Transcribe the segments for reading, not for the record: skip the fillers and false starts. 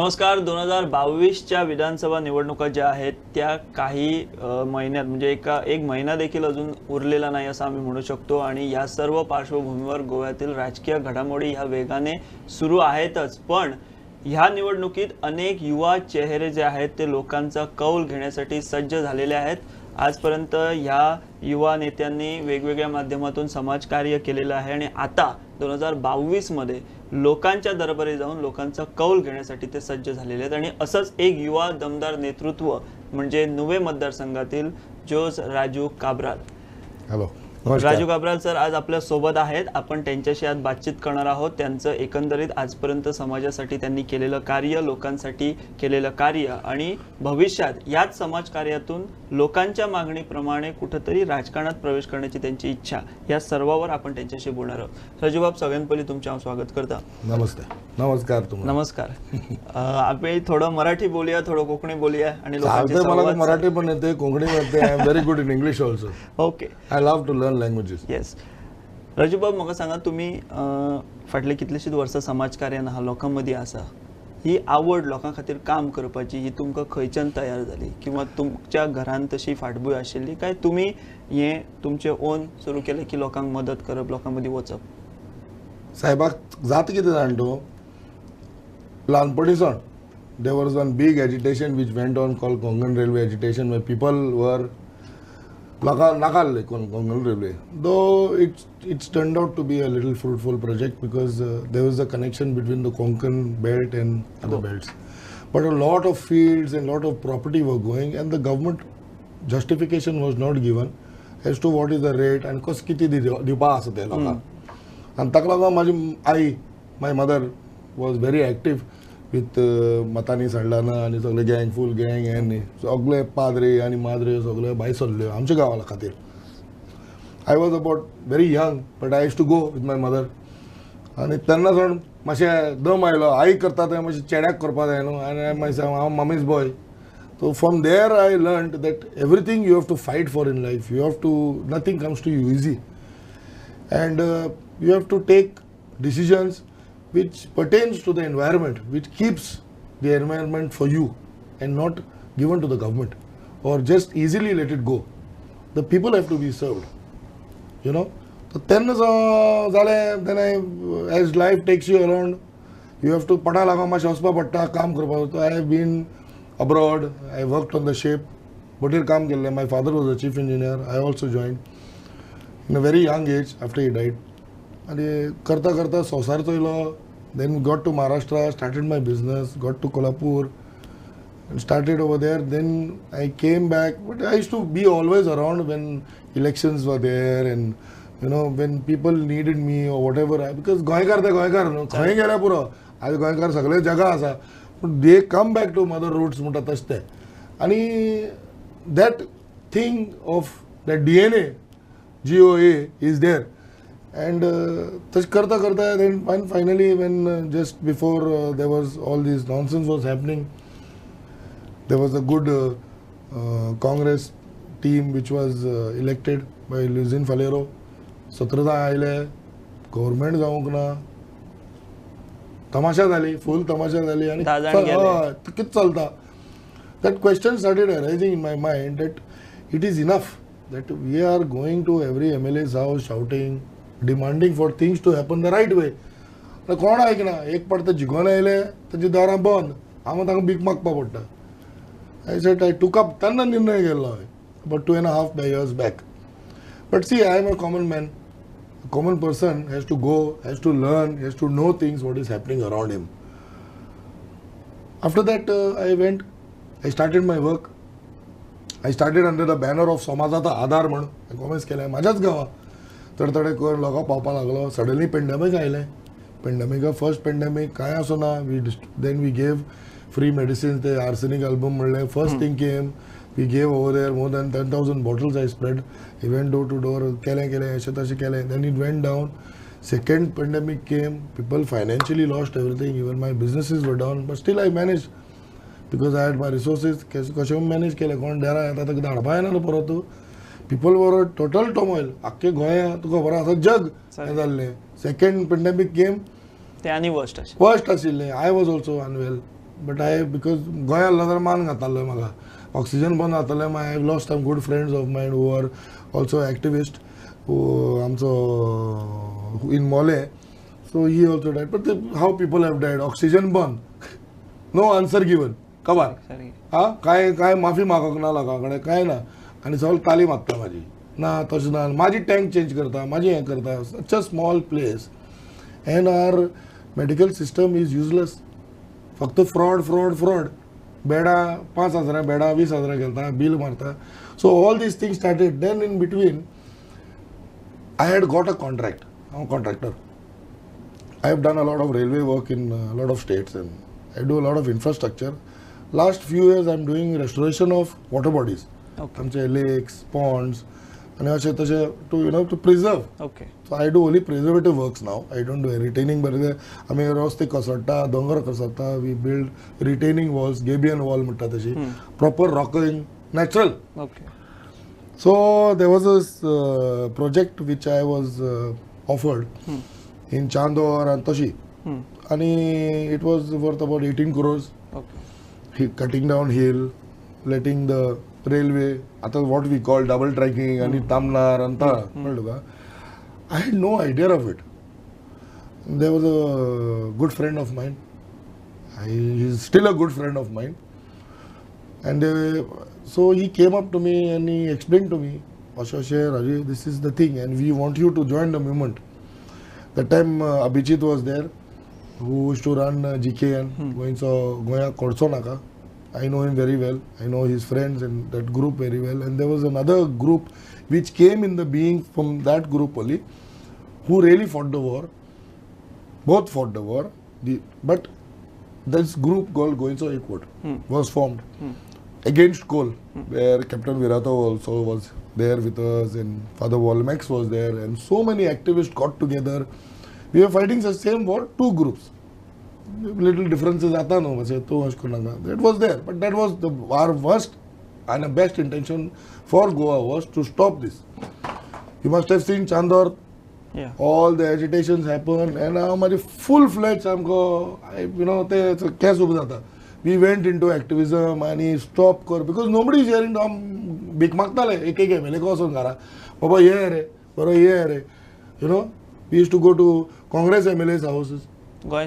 नमस्कार. 2022च्या विधानसभा निवडणुका ज्या आहेत त्या काही महिन्यात म्हणजे एक महिना देखील अजून उरलेला नाही असं आम्ही म्हणू शकतो आणि या सर्व पार्श्वभूमीवर गोव्यातील राजकीय घडामोडी ह्या वेगाने सुरू आहेतच. पण ह्या निवडणुकीत अनेक युवा चेहरे जे आहेत ते लोकांचा कौल घेण्यासाठी सज्ज झालेले आहेत. आजपर्यंत ह्या युवा नेत्यांनी वेगवेगळ्या माध्यमातून समाजकार्य केलेलं आहे आणि आता 2022 मध्ये लोकांच्या दरबारी जाऊन लोकांचा कौल घेण्यासाठी ते सज्ज झालेले आहेत. आणि असंच एक युवा दमदार नेतृत्व म्हणजे नुवे मतदारसंघातील जोस राजू काब्राल. हॅलो राजू काब्राल सर आज आपल्या सोबत आहेत. आपण त्यांच्याशी आज बातचीत करणार आहोत. त्यांचं एकंदरीत आजपर्यंत समाजासाठी त्यांनी केलेलं कार्य, लोकांसाठी केलेलं कार्य आणि भविष्यात याच समाजकार्यातून लोकांच्या मागणीप्रमाणे कुठेतरी राजकारणात प्रवेश करण्याची त्यांची इच्छा, या सर्वावर आपण त्यांच्याशी बोलणार आहोत. राजू बाब, सगळ्यात पहिले तुमचं स्वागत करता. नमस्ते. नमस्कार तुम्हाला. नमस्कार. आपण थोडं मराठी बोलूया, थोडं कोकणी बोलूया आणि मला मराठी पण येते, कोकणी येते. I am very good in English also. Okay. I love to learn languages. Yes. Raju बाब, म्हाका सांगा, तुम्ही फाटले कितलीशीच वर्सां समाजकार्यान आहा, लोकांमध्ये आसा. ही आवड लोकां खातीर काम करपाची ही तुमकां खंयच्यान तयार जाली, किंवा तुमच्या घरान तशी फाटभूंय आशिल्ली, काय तुम्ही हे तुमचे ओन सुरू केले की लोकांक मदत करप, लोकांमध्ये वचप? साहेबाक जात कितें जाण तूं, ल्हानपणीसान there was one big agitation which went on called Konkan Railway agitation, where people were लोकां नाकाल्ले Konkan Railway. Though it's turned out to be a little fruitful project because there was a connection between the Konkan belt and other belts. But a lot of fields and lot of property were going and the government justification was not given as to what is the rate and कस किती दिवपा आसा ते लोकांक. आनी ताका लागून म्हाजी आई, my mother was very active with मतांनी सडलाना आनी सगळे गँग, फूल गँग आनी सगळे पाद्रे आनी माद्रे सगळे भायर सरल्यो आमच्या गांवा खातीर. I was about very young but I use to go with my mother. आनी तेन्ना सावन मातशें दम आयलो, आई करता तें मातशें चेड्याक करपा जाय न्हू, आनी मागीर हांव mummies boy. So from there I learned that everything you have to fight for in life. You have to, nothing comes to you easy. And you have to take decisions which pertains to the environment, which keeps the environment for you and not given to the government or just easily let it go. The people have to be served, you know. So then as life takes you around, you have to pada laga ma shospa patta kaam karpa. So I have been abroad, I worked on the ship, boatir kaam kelle. My father was a chief engineer. I also joined in a very young age after he died. And karta sosar choilo. Then got to Maharashtra, started my business, got to Kolhapur and started over there. Then I came back, but I used to be always around when elections were there and you know when people needed me or whatever. Because goyakar न्हू, खंय गेल्या पुरो आज गोंयकार सगळे जगा आसा, but they come back to mother roots म्हणटा तशें तें. आनी that thing of that DNA, GOA is there. And तशें करता then finally when just before there was all this nonsense was happening, there was a good Congress team which was elected by Luzin Falero. 17 आयले, government जावंक ना, तमाशा जाली, full तमाशा जाली आनी कितें चलता. That question started arising in my mind that it is enough that we are going to every MLA's house shouting, demanding for things to happen the right way. कोण आयकना, एक पडता जिगोन आयले ताची दारां बंद, हांव तांकां भीक मागपा पडटा. I said I took up तेन्ना निर्णय घेतलो हांवें about 2.5 years back. But see, I am a common man. A common person has to go, has to learn, has to know things what is happening around him. After that I started my work. I started under the banner of समाजाचा आधार म्हणून comments केले म्हाज्याच गांवां. तडतडे करून लोकां पावपा लागलो. Suddenly पेंडेमीक आयलें. पेंडेमिका first पेंडेमीक कांय आसना. Then we gave free medicines. The arsenic album म्हणलें first thing came. We gave over there more than 10,000 bottles I spread. He went door to door. केलें अशें तशें केलें. Then it went down. Second pandemic came. People financially lost everything. Even my businesses were down. But still I managed because I had my resources. कशें manage केलें. कोण डेरा येता ताका धाडपा येना परत. People were a total turmoil. आख्खे गोंया तुका खबर आसा जग हें जाल्लें. Second pandemic came. ते आनी वर्स्ट आशिल्लें. I was also unwell. But because Goem आसलो जाल्यार मान घातालो म्हाका ऑक्सिजन बंद जातालें I have lost some good friends of mind who are also activist आमचो in Mollem so he also died but how people have died oxygen बंद नो आन्सर गिवन कबार हा काय माफी मागोंक ना लोकां कडेन काय ना आनी सगळें ताली मारता म्हाजी ना तशें ना म्हाजी टँक चेंज करता म्हाजी हें करता such a small place and our medical system is useless फक्त फ्रॉड बेडा 5,000 बेडा 20,000 घेता बिल मारता so all these things started then in between I had got a contract हांव contractor I have done a lot of railway work in lot of states and I do a lot of infrastructure last few years I am doing restoration of water bodies आमचे lakes Pond's आणि अशें तशें to preserve okay so I do only preservative works now I don't do retaining बरें आमी रस्ते कसडटा दोंगर कसडटा we build retaining walls gabion wall म्हणटा तशी proper rocking natural okay so there was a project which I was offered in Chandor आनी तशी आनी it was worth about 18 crores okay cutting down hill letting the railway आता what we call double tracking आणि तामनार अंता कळलं का I had no idea of it there was a good friend of mind he is still a good friend of mind and so he came up to me and he explain to me अशें अशें Raje this is the thing and we want you to join the movement the time Abhijit was there who is to run GKN गोंयाक कडचो नाका I know him very well. I know his friends and that group very well. And there was another group which came in the being from that group only, who really fought the war. Both fought the war. But this group called Goinso Ekwot was formed against coal, where Captain Virato also was there with us, and Father Walmax was there, and so many activists got together. We were fighting the same war, two groups. Little differences आता no वैसे तो उसको लगा that was there but that was our worst and the best intention for Goa was to stop this. You must have seen Chandor, all the agitations happen and हमारी full fledged हमको ते क्या सुबह जाता we went into activism and stop कर because nobody is hearing हम भीक मागता ले एक एमएलए को सुन करा बाबा ये है रे बरो ये है रे we used to go to Congress MLA's houses Goa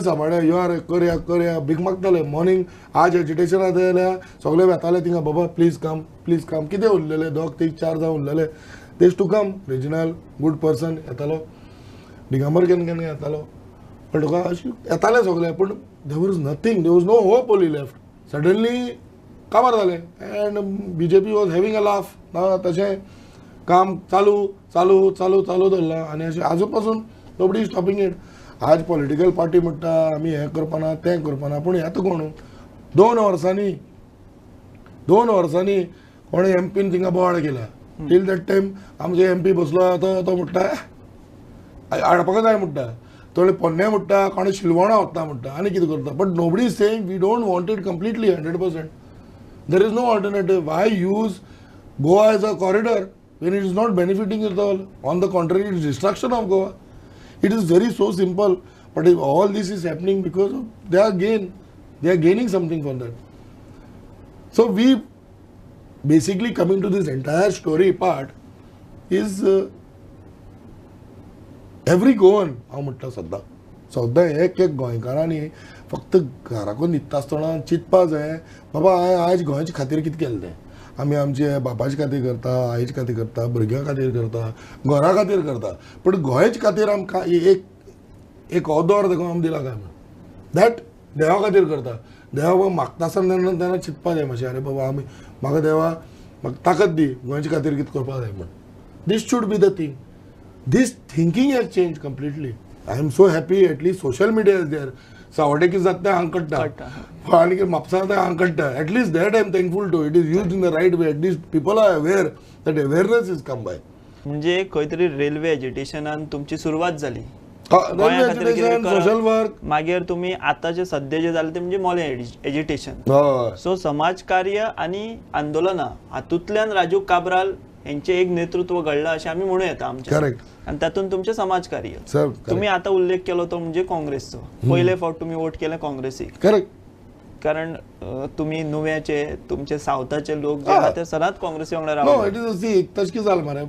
सांबाळ्या यार करया भीक मागताले मॉर्निंग आज एजिटेशन जाल्यार सगळे वेताले थिंगा बाबा प्लीज कम कितें उरलेले 2-3-4 जावन उरलेले देश to come regional good person येतालो डिगांबर केन्ना येतालो पण तुका अशें येताले सगळे पूण there was nothing there was no hope only left suddenly काबार जालें and BJP was having a laugh ना तशें काम चालू दवरलां आनी अशें आजू पासून नोबडी इज स्टॉपिंग इट आज पॉलिटिकल पार्टी म्हणटा आमी हें करपाना तें करपाना पूण येता कोण 2 वर्सांनी कोणें MPन थिंगा बोवाळ केला टील दॅट टायम आमचो MP बसलो तो म्हणटा हाडपाक जाय म्हणटा थोडे पोन्ने म्हणटा कोणें शिलवणा वता म्हणटा आनी कितें करता but nobody is saying we don't want it completely 100%. There is no alternative why use Goa as a corridor when it is not benefiting at all. On the contrary, it is destruction of Goa. It is very so simple. But if all this is happening because of they are gaining something from that. So we basically coming to this entire story part is every Goan हांव म्हणटा सद्दां एक गोंयकारांनी फक्त घराकून न्हिदता आसतना चिंतपा जाय बाबा आज गोंयचे खातीर कितें केलें तें आमी आमचे बापाचे खातीर करता आईचे खातीर करता भुरग्यां खातीर करता घरा खातीर करता पण गोंयचे खातीर आमकां एक ओदोर देखून आमी दिला काय म्हणून दॅट देवा खातीर करता देवा मागता आसतना तेन्ना चिंतपा जाय मातशें अरे बाबा आमी म्हाका देवा म्हाका ताकद दी गोंयचे खातीर कितें करपा जाय म्हण this should be the thing this thinking has change completely I am so happy at least social media is there सावड्डे कितें जाता तें हांगा कळटा आनी म्हापसा तें हांगा कळटा at least that I am thankful to it is used in the right way at least people are aware that awareness is come by म्हणजे खंय तरी रेल्वे एज्युटेशनान तुमची सुरवात जाली सोशल वर्क मागीर तुम्ही आता जे सध्या जे जालें ते म्हणजे मोले एज्युटेशन सो समाजकार्य आणि आंदोलना हातूंतल्यान राजू काब्राल यांचे एक नेतृत्व घडलं असे आम्ही म्हणू येता आमच्या आणि त्यातून तुमचे समाजकार्य तुम्ही आता उल्लेख केलो तो म्हणजे काँग्रेसचो पहिले फावट तुम्ही वोट केले काँग्रेसीक करेक्ट कारण तुम्ही नुव्याचे तुमचे सावथाचे लोक जे हा. आहात ते सदांच काँग्रेसी वांगडा नो रावले. इट इज सी तशें कितें जालें मरे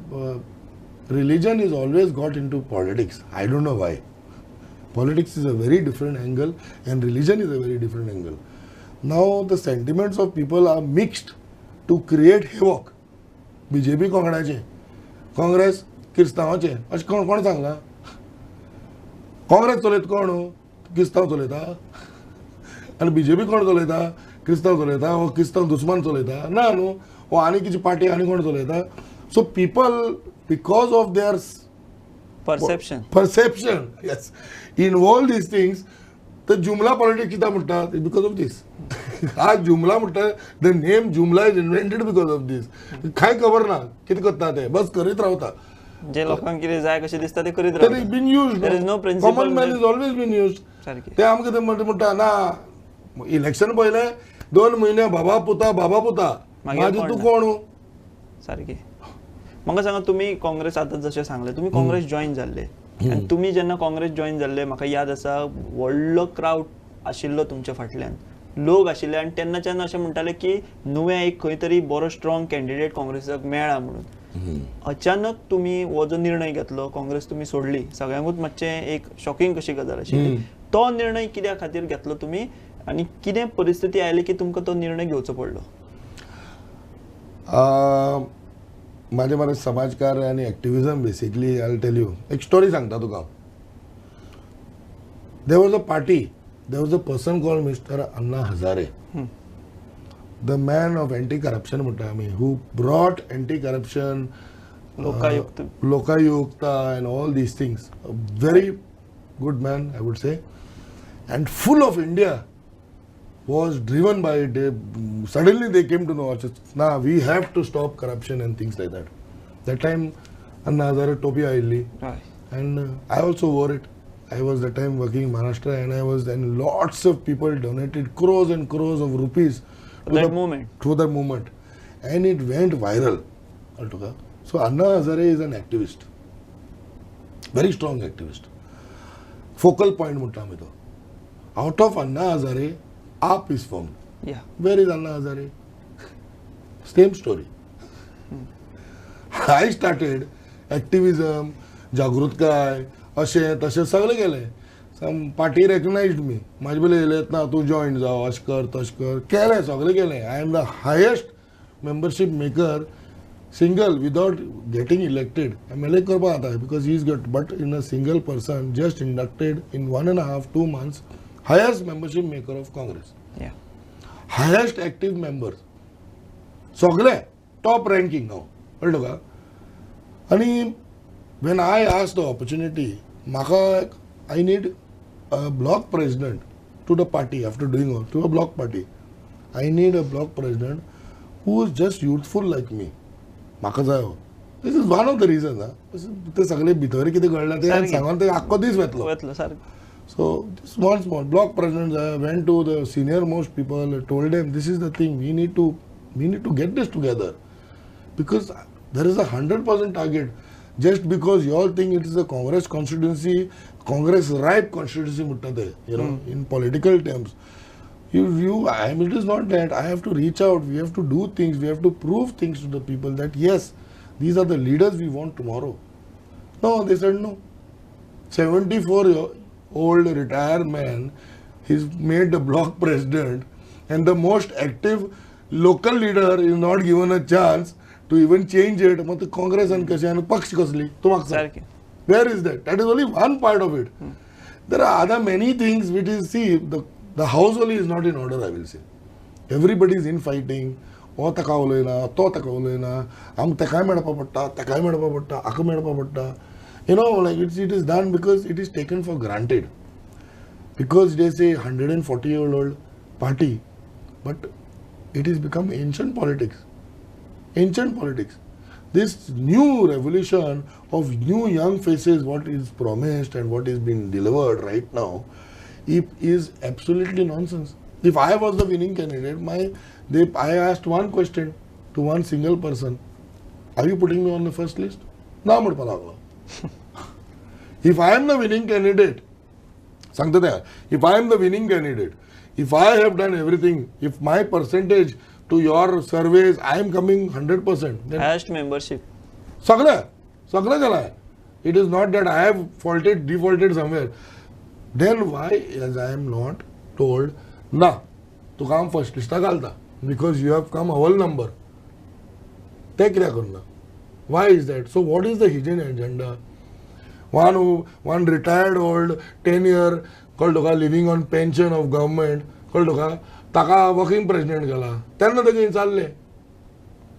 religion is always got in to politics I don't know why politics is a very different angle and religion is a very different angle now the sentiments of people are mixed to create havoc BJP कोंकणाचे काँग्रेस क्रिस्तांवाचे अशें कोण सांगलां काँग्रेस चलयता कोण क्रिस्तांव चलयता आनी बीजेपी कोण चलयता क्रिस्तांव चलयता वो क्रिस्तांव दुस्मान चलयता ना न्हू वो आनी कितें पार्टी आनी कोण चलयता so people because of their perception perception yes in all these things the jumla politics कित्याक म्हणटात because of this आज जुमला म्हणटा द नेम जुमला is invented because of this कांय खबर ना कितें करता ते बस करीत रावता जे लोकांक कितें जाय कशें दिसता ते करीत that is रावतात. been used There is no principle common man that- is always been used सारकी ते आमकां ते म्हणटा ना इलेक्शन पयले 2 म्हयने बाबा पुता मागीर मागीर कोण तूं ना. कोण सारकी म्हाका सांगा तुम्ही काँग्रेस आतां जशें सांगलें तुम्ही काँग्रेस जॉईन जाल्ले आनी तुमी जेन्ना काँग्रेस जॉईन जाल्ले म्हाका याद आसा व्हडलो क्रावड आशिल्लो तुमच्या फाटल्यान लोक आशिल्ले आनी तेन्नाच्यान अशें म्हणटाले की नुवें एक खंय तरी बरो स्ट्रॉंग कॅन्डिडेट काँग्रेसाक मेळ्ळा म्हणून अचानक तुम्ही हो जो निर्णय घेतलो काँग्रेस तुम्ही सोडली सगळ्यांकूच मातशें एक शॉकिंग कशी गजाल आशिल्ली तो निर्णय कित्या खातीर घेतलो तुम्ही आनी कितें परिस्थिती आयली की तुमकां तो निर्णय घेवचो पडलो. माझे समाजकार आणि activism basically I tell you एक स्टोरी सांगता तुका there was a party there was a person called mister Anna Hazare the man of anti corruption म्हणटा आमी who brought anti corruption Lokayukta Lokayukta and all these things very good man I would say and full of India was driven by it. Suddenly they came to know, now we have to stop corruption and things like that. That time, Anna Hazare topi aayilli, हय. and I also wore it. I was that time working in Maharashtra, and lots of people donated crores and crores of rupees That movement. to the movement, and it went viral altogether. So Anna Hazare is an activist, very strong activist. Focal point म्हणटा आमी तो. Out of Anna Hazare, AAP is formed. Yeah. Where is Anna Hazare? Same story. I started activism, जागृतकाय अशें तशें सगळें केलें. Some party recognized me. म्हाजे बेले येलेत ना तूं जॉइन जाव अशें कर तशें कर केलें सगळें केलें. I am the highest membership maker single without getting elected. MLA करपा जाता because he's got but in a single person just inducted in 1.5-2 months highest membership maker of Congress. Yeah. Highest active members. सगळे top ranking now. कळलो का? आणि when I asked the opportunity, म्हाका I need a block president to the party after doing all to a block party. I need a block president who is just youthful like me. म्हाका जाय हो. This is one of the reasons. ते सगळे भितर कितें घडलां ते सारकें. सांगून ते आख्खो दीस वेतलो. वयतलो सारको. So just small block presidents. I went to the senior most people. I told them this is the thing. We need to get this together because there is a 100% target. Just because you all think it is a Congress constituency, Congress ripe constituency, muttate, you know, in political terms. It is not that. I have to reach out. We have to do things. We have to prove things to the people that yes, these are the leaders we want tomorrow. No, they said no. 74-year-old retired man, he's made the block president, and the most active local leader is not given a chance to even change it. मग ते काँग्रेस आणि कशी आणि पक्ष कसली तू म्हाका सांग. सारकें. Where is that? That is only one part of it. There are other many things which is, see, the household is not in order, I will say. Everybody is infighting. हो ताका उलयना तो ताका उलयना आमकां तेकाय मेळपा पडटा तेकाय मेळपा पडटा हाका मेळपा पडटा. You know, like it is done because it is taken for granted. Because they say 140-year-old party, but it has become ancient politics. Ancient politics. This new revolution of new young faces, what is promised and what is being delivered right now, is absolutely nonsense. If I was the winning candidate, I asked one question to one single person: are you putting me on the first list? ना म्हणपा लागलो. If I am the winning candidate, सांगता ते, if I am the winning candidate, If I have done everything, if my percentage to your surveys, I am coming 100%. Then highest membership सगळं केलाय. It is not that I have defaulted somewhere. Then why, as I am not told, ना तुका हांव first लिस्टा घालता because you have come whole number. ते कित्याक करना? Why is that? So what is the hidden agenda? One retired old 10-year कळ्ळें तुका living on pension of government, कळ्ळें तुका ताका वर्किंग प्रेसिडेंट केला. तेन्ना तेगे चाललें.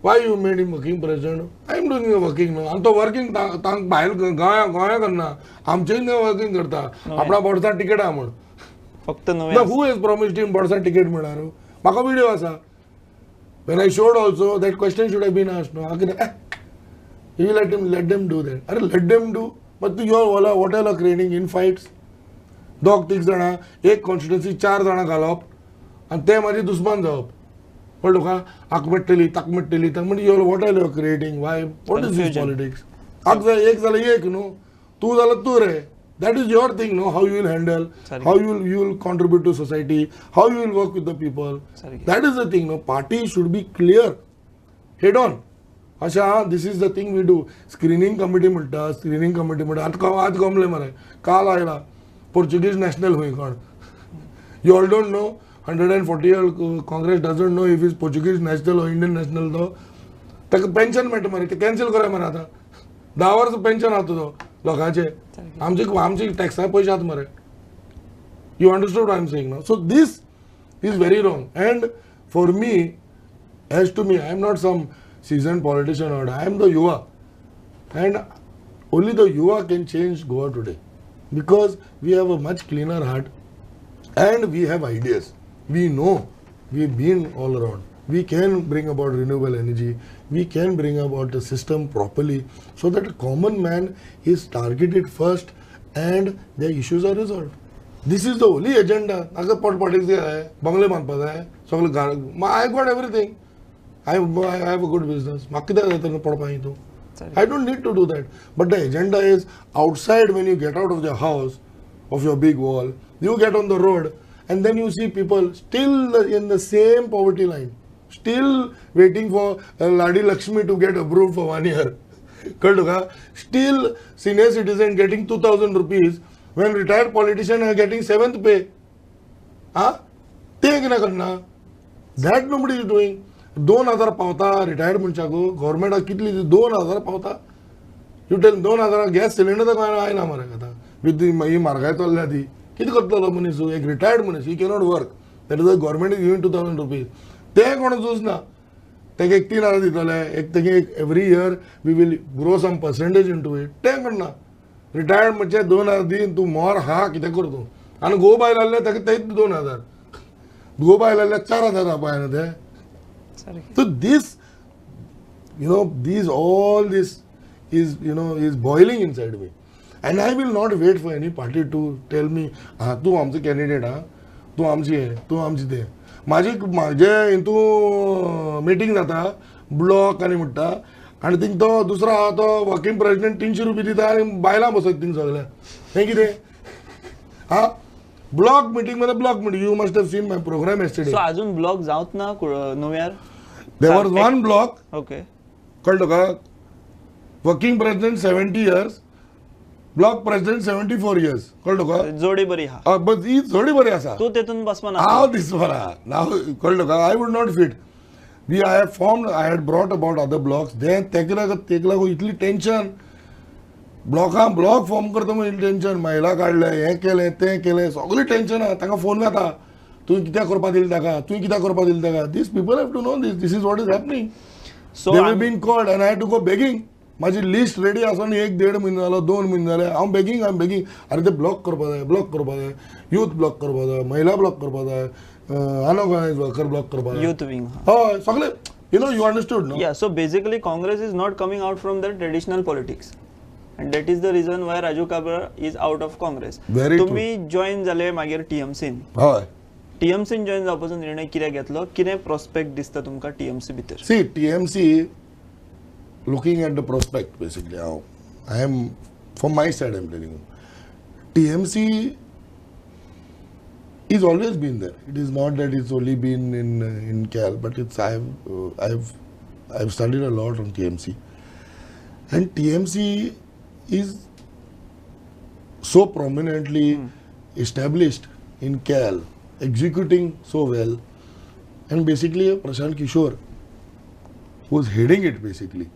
Why you made him working president? I am doing a working now. आणि तो वर्किंग तांक भायर गोंया करना. आमचेय वर्किंग करता. आपणा बोर्डसा तिकेट आहा म्हण. फक्त नवे Now who has promised him बोर्डसा तिकेट म्हणणार? म्हाका व्हिडिओ आसा. When I showed also, that question should have been asked. No, you let them do that. अरे let them do. But तू your what are creating in fights? दोग तीग जाणां एक कॉन्स्टिट्युन्सी 4 जाणां घालप आनी ते मागीर दुस्मान जावप. कळ्ळें तुका हाक मेट्टली ताक मेट्टली म्हणजे your what are your creating why what is this politics. हाक जाय एक जाल्यार एक न्हू तूं जाल्यार तूं रे. दॅट इज युअर थिंग न्हू how you will handle how you will contribute to society how you will work with the people. That is the thing न्हू. Party should be clear head on. अशें this is the thing we do. Screening committee म्हणटा आज गमले मरे काल आयला Portuguese national हूंय कोण. You all don't know 140 Congress doesn't know if he's Portuguese national or Indian national though. ताका pension मेळटा मरे ते कॅन्सल करा मरे आतां 10 वर्स पेन्शन आहा तुजो लोकांचे आमचे टॅक्सा पयशे आहात मरे. You understood I am saying now. So this is very wrong and for me as to me I am not some seasoned politician or I am the yuva and only the yuva can change Goa today because we have a much cleaner heart and we have ideas. We know, we've been all around. We can bring about renewable energy. We can bring about the system properly so that a common man is targeted first and their issues are resolved. This is the only agenda. Agar politics hai, bangle banpa hai, I got everything. I have a good business. I don't need to do that. But the agenda is outside when you get out of the house, of your big wall, you get on the road and then you see people still in the same poverty line, still waiting for Ladi Lakshmi to get approved for 1 year. Still senior citizen getting 2,000 rupees when retired politicians are getting 7th pay. That nobody is doing. 2,000 पावता retired मनशाकू गव्हर्मेंटाक कितली 2,000 पावता. You tell 2,000 gas cylinder गोंयांत आयना मरे आतां with ही म्हारगाय चल्ल्या ती कितें करतलो मनीस. एक रिटायर्ड मनीस ही cannot work that is government is giving 2,000 rupees. ते कोण चूज ना. तेका एक 3,000 दितले एक तेगे every year we will grow some percentage into it. ते करना. रिटायर्ड म्हणजे 2,000 दी तूं मोर हा कितें कर तूं. आनी गो बायल आहले तेका तेच 2,000 गो बायल आहले 4,000 पळय न्हू ते. So this, all this is boiling inside me, and I will not wait for any party to tell me, तू आमचं candidate तू आमची हे, तू आमची ते. माझे हितू मीटिंग जाता ब्लॉक आनी म्हणटा आनी थिंग तो दुसरो आहा तो वर्किंग प्रेसिडेंट 300 रुपये दिता आनी बायलां बसत थिंग सगळे. हें कितें ब्लॉक मीटिंग मध्ये block meeting. You must have seen my programme yesterday. So अजून ब्लॉक जावत ना नव्यार. There was one block. Okay. कळ्ळें तुका working president 70 years, block president 74 years. कळ्ळें तुका जोडी बरी हा. बट ही जोडी बरी आसा. तू तेतून बसमा ना. हांव दिसपरा नाव कळ्ळें तुका I would not fit. I had brought about other blocks. Then तेक लागून इतली टेन्शन. ब्लॉक फॉर्म करता म्हणून टेन्शन. महिला काडले हें केलें तें केलें सगळी टेन्शन आहा. तांकां फोन येता तुवें कित्याक करपा दिलें ताका तुवें कित्याक करपा दिलें ताका. This people have to know this is what is happening. So they have been called and I had to go begging. माझी लिस्ट रेडी आसून 1-1.5 म्हयनो जालो 2 म्हयने जाले हांव बेगिंग अरे ते ब्लॉक करपा जाय यूथ ब्लॉक करपा जाय महिला ब्लॉक करपा जाय अनऑर्गनायज्ड वर्कर ब्लॉक करपा जाय यूथ विंग. हय सगळे you understood no. Yeah, so basically Congress is not coming out from their traditional politics and that is the reason why Raju Kabra is out of Congress. तुम्ही join जाले मागीर TMC. हय TMC join जावपाचो निर्णय कित्याक घेतलो. कितें prospect दिसता तुमकां TMC भितर. See TMC looking at the prospect basically how I am from my side I am telling you TMC He's always been there. It is not that it's only been in Cal, but it's I've studied a lot on TMC, and TMC is so prominently established in Cal, executing so well, and basically Prashant Kishore, who's heading it basically,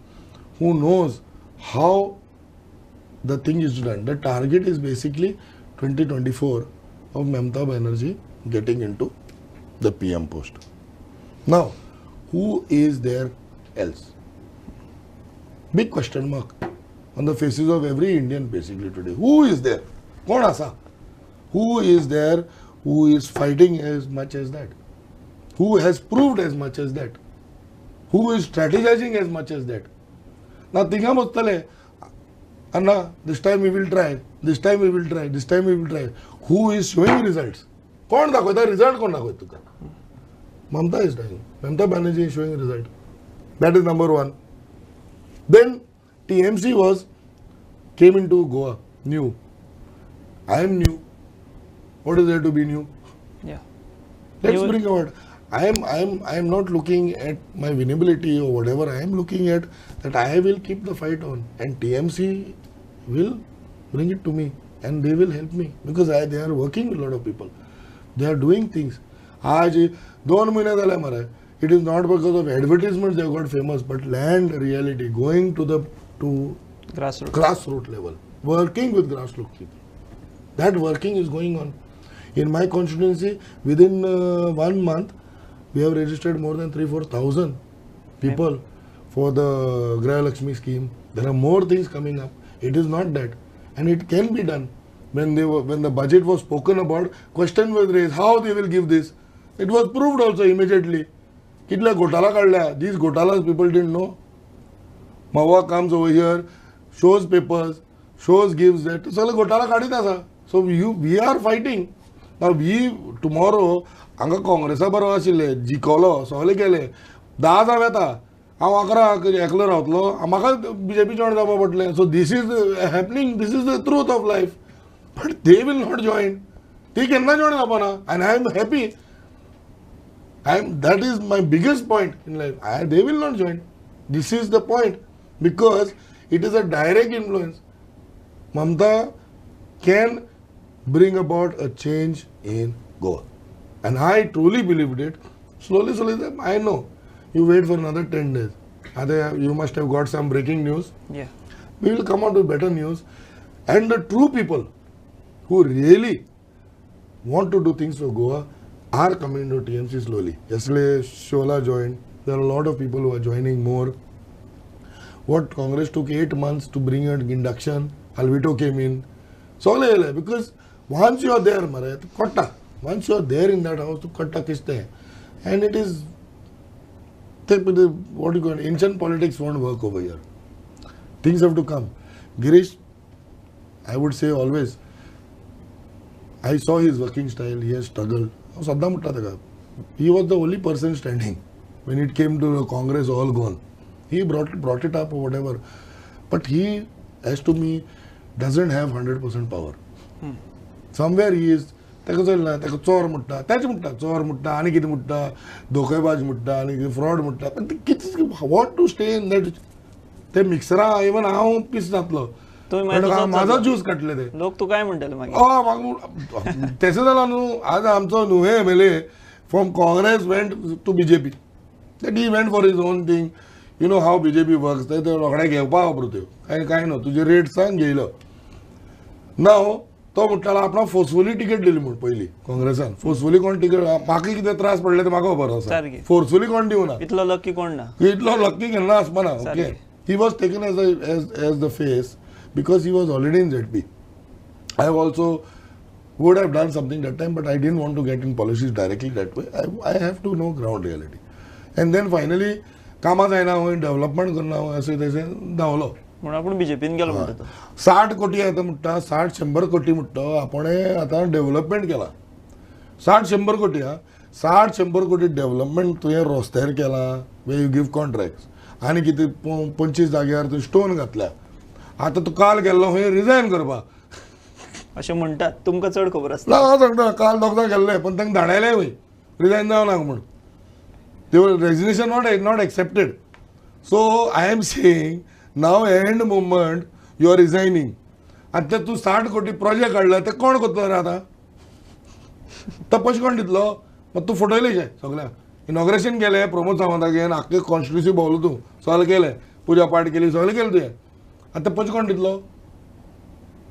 who knows how the thing is done. The target is basically 2024 of Mamata Banerjee getting into the PM post. Now, who is there else? Big question mark on the faces of every Indian basically today. Who is there? Kaun asa? Who is there who is fighting as much as that? Who has proved as much as that? Who is strategizing as much as that? Now, tinga mustale, Anna, this time we will try, this time we will try, this time we will try. Who is showing results? Kaun dakhwayta? Result kaun dakhwayta tuka? Mamata is doing. Mamata Banerjee is showing result. That is number one. Then TMC came into Goa, new. I am new. What is there to be new? Yeah. Let's You- bring about. I am not looking at my winnability or whatever. I am looking at that I will keep the fight on, and TMC will bring it to me, and they will help me because they are working with a lot of people. They are doing things. आज 2 महीने झाले मरे. It is not because of advertisements they got famous, but land reality, going to Grassroots. grassroots level, working with grassroots people. That working is going on. In my constituency, within 1 month, we have registered more than 3,000-4,000 people for the Graha Lakshmi scheme. There are more things coming up. It is not that, and it can be done. When the budget was spoken about, question was raised how they will give this. It was proved also immediately. Kitla gotala kadla. These gotalas people didn't know. Mawa comes over here, shows papers, shows gives that. So gotala kadita sa. So we are fighting. Now we tomorrow anga Congress baro asile jikolo sole kele 10 जावेता हांव 11 एकलो रावतलो म्हाका BJP join जावपा पडलें. So this is happening. This is the truth of life. But they will not join. They cannot join जावपाना, and I am happy. That is my biggest point in life. They will not join. This is the point, because it is a direct influence. Mamata can bring about a change in Goa, and I truly believed it. Slowly, I know. You wait for another 10 days. You must have got some breaking news. Yeah. We will come out with better news, and the true people who really want to do things for Goa are coming into TMC slowly. Yesterday, Shola joined. There are a lot of people who are joining more. What Congress took 8 months to bring an induction, Alvito came in. Slowly, because once you are there, once you are there in that house, to katta kiste. And it is, what you call it, ancient politics won't work over here. Things have to come. Girish, I would say always, I saw his working style, he has struggled. He was the only person standing. When it came to the Congress, all gone. He brought it up or whatever. But he, as to me, doesn't have 100% power. Somewhere he is, चोर मुट्टा, चोर मुट्टा, आणि किती मुट्टा, धोकेबाज मुट्टा, आणि fraud मुट्टा. But what to stay in that? ते मिक्सरा इवन हांव पीस जातलो. माझा ज्यूस काटले ते. लोक तू काय म्हणतले मागीर? तेसे जालां न्हू. आज आमचो नुहे MLA from Congress went to BJP. That he went for his own thing. You know how BJP works. ते रोखडे घेवपा वापरू काय न्हू. तुजे रेट सांग घेयलो. Now तो म्हणटालो आपणा फोर्सफुली टिकेट दिली म्हूण पयली काँग्रेसान. फोर्सफुली कोण टिकेट म्हाका कितें त्रास पडले ते म्हाका खबर आसा. सारकी. फोर्सफुली कोण दिवना. इतलो लकी कोण ना. इतलो लकी केन्ना आसपाना. Okay. He was taken as the face because he was already in ZP. I also would have done something that time, but I didn't want to get in policies directly that way. I have to know ground reality. And then finally, कामा जायना होय, development करना होय, अशें तशें धांवलो. म्हणून आपण बीजेपीन गेलो म्हणटा तो. 60 कोटी येता म्हणटा, 60-100 कोटी म्हणटा आपण आतां डेव्हलपमेंट केला. 60-100 कोटी हा. 60-100 कोटी डेव्हलपमेंट तुवें रस्त्यार केला, वे यू गिव्ह कॉन्ट्रॅक्ट्स. आनी कितें 25 जाग्यार तूं स्टोन घातल्या. आतां तूं काल गेल्लो खंय रिजायन करपाक. अशें म्हणटात, तुमकां चड खबर आसता. ना हांव सांगता काल दोगदां गेल्ले पण तांकां धाडायले वय रिजायन जावं नाका म्हण resignation not accepted. So I am saying now and movement you are resigning आनी ते तूं 60 कोटी प्रोजेक्ट काडला ते कोण करतलो रे आतां तो पयशे कोण दितलो. मग तूं फटयले शे सगळ्यांक इनॉग्रेशन केलें प्रमोद सावंताक घेवन आख्खे कॉन्स्टिट्युन्सी भोंवलो तूं सगळें केलें पुजा पाठ केली सगळें केलें तुवें आतां ते पयशे कोण दितलो.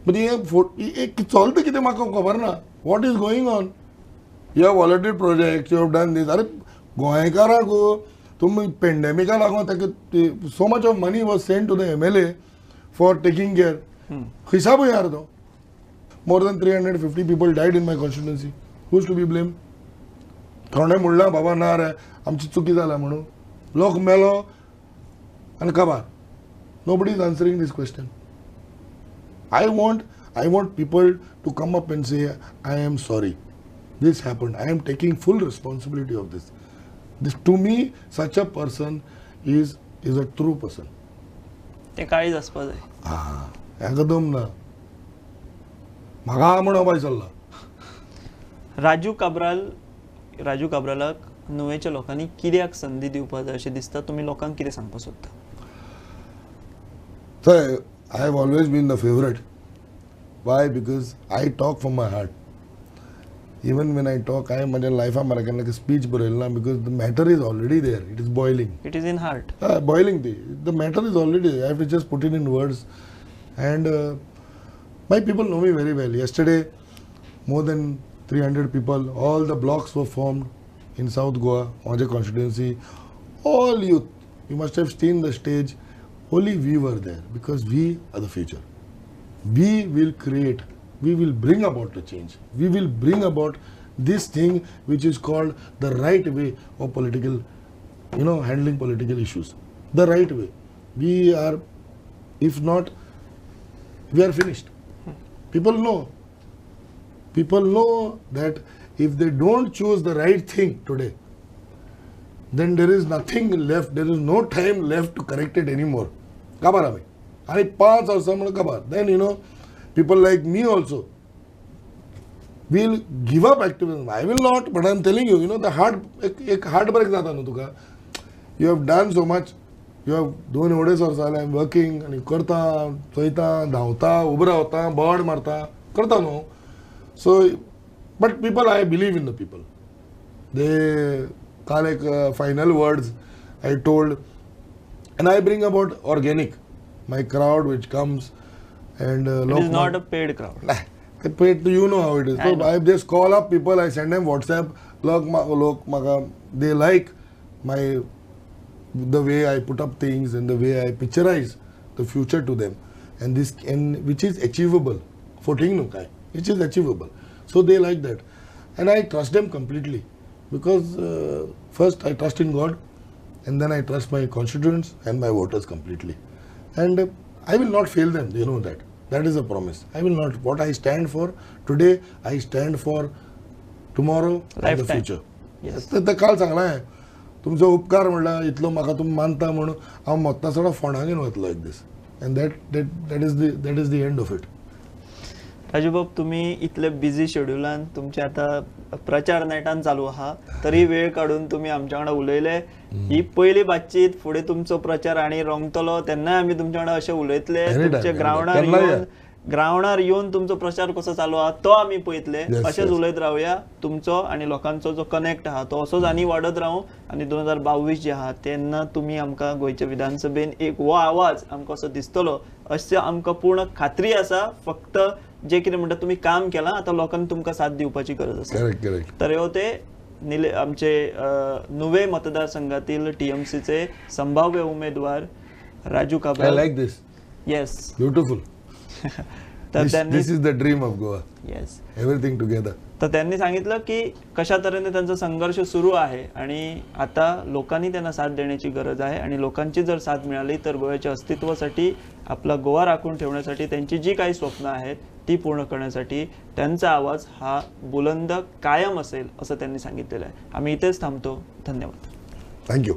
म्हणजे हे चलता कितें म्हाका खबर ना what is going on. You have volunteer project you have done this. अरे गोंयकाराक तुमी पेंडेमिका लागून ताका so much of money was send to the MLA for taking care. हिसाब यार तो more than 350 people died in my constituency. Whose to be blame. कोणें म्हणलां बाबा ना रे आमची चुकी जाला म्हणून लोक मेलो आनी काबार. Nobody is answering this question. I want people to come up and say, I am sorry. This happened. I am taking full responsibility of this. This to me, such a person is a true person. ते काळीज आसपा जाय. एकदम ना. म्हाका म्हणून bye चल्ला. राजू काब्रालाक नुवेच्या लोकांनी कित्याक संधी दिवपा जाय अशें दिसता. तुमी लोकांक कितें सांगपा सोदता. So I have always been the favorite. Why? Because I talk from my heart. Even when I talk, I am in life I'm like a speech barailna because the matter is already there. It is boiling. It is in heart. Boiling. The matter is already there. I have to just put it in words. And my people know me very well. Yesterday, more than 300 people, all the blocks were formed in South Goa, Maja constituency. All youth. You must have seen the stage. Only we were there because we are the future. We will create, we will bring about the change. We will bring about this thing which is called the right way of political, handling political issues. The right way. We are, if not, we are finished. People know. People know that if they don't choose the right thing today, then there is nothing left, there is no time left to correct it anymore. Kabar आमी आणि 5 वर्सां म्हणून काबार. Then people like me also will give up activism. I will not, but I am telling you, the heartbreak जाता न्हू तुका. You have done so much. You have 2 वर्सां जालें I am working आणि करता चोयता धांवता उबो रावता बोर्ड मारता करता न्हू. So but people, I believe in the people. They काल एक final words I told. And I bring about organic, my crowd which comes and It is not a paid crowd. Paid, you know how it is. So know. I just call up people, I send them WhatsApp. Lok maka they like the way I put up things and the way I picturize the future to them, and which is achievable. Which is achievable. So they like that, and I trust them completely because first I trust in God. And then I trust my constituents and my voters completely. And I will not fail them, they know that. That is a promise. I will not. What I stand for today, I stand for tomorrow and the future. Yes. तर काल सांगला तुमचो उपकार म्हणला इतलो म्हाका तुमी मानता म्हणून हांव मोत्ता सगळो फोंडा घेवन वतलो लायक दीस. And that is the end of it. राजूबाब, तुम्ही इतले बिझी शेड्युलान तुमचे आता प्रचार नेटान चालू आहा तरी वेळ काढून तुम्ही आमच्या वांगडा उलयले. ही पहिली बातचीत. फुडें तुमचो प्रचार आनी रंगतलो तेन्ना आमी तुमच्या वांगडा अशें उलयतले. तुमचे ग्रावंडार येवन तुमचो प्रचार कसो चालू आहा तो आमी पळयतले. अशेंच उलयत रावया. तुमचो आनी लोकांचो जो कनेक्ट आहा तो असोच आनी वाडत रावूं. आनी 2022 जे आहा तेन्ना तुमी आमकां गोंयच्या विधानसभेन एक हो आवाज आमकां असो दिसतलो अशें आमकां पूर्ण खात्री आसा. फक्त जे कितें म्हणटा तुमी काम केलां, आतां लोकांनी तुमकां साथ दिवपाची गरज आसा. तर ह्यो ते आमचे नुवे मतदारसंघातील TMCचे संभाव्य उमेदवार Raju Cabral. I like this. Yes. Beautiful. This is the dream of Goa. Yes. Everything together. तर त्यांनी सांगितलं की कशा तऱ्हेने त्यांचा संघर्ष सुरू आहे आणि आता लोकांनी त्यांना साथ देण्याची गरज आहे. आणि लोकांची जर साथ मिळाली तर गोव्याच्या अस्तित्वासाठी, आपला गोवा राखून ठेवण्यासाठी, त्यांची जी काही स्वप्न आहेत ती पूर्ण करण्यासाठी त्यांचा आवाज हा बुलंद कायम असेल असं त्यांनी सांगितलेलं आहे. आम्ही इथेच थांबतो. धन्यवाद. थँक्यू.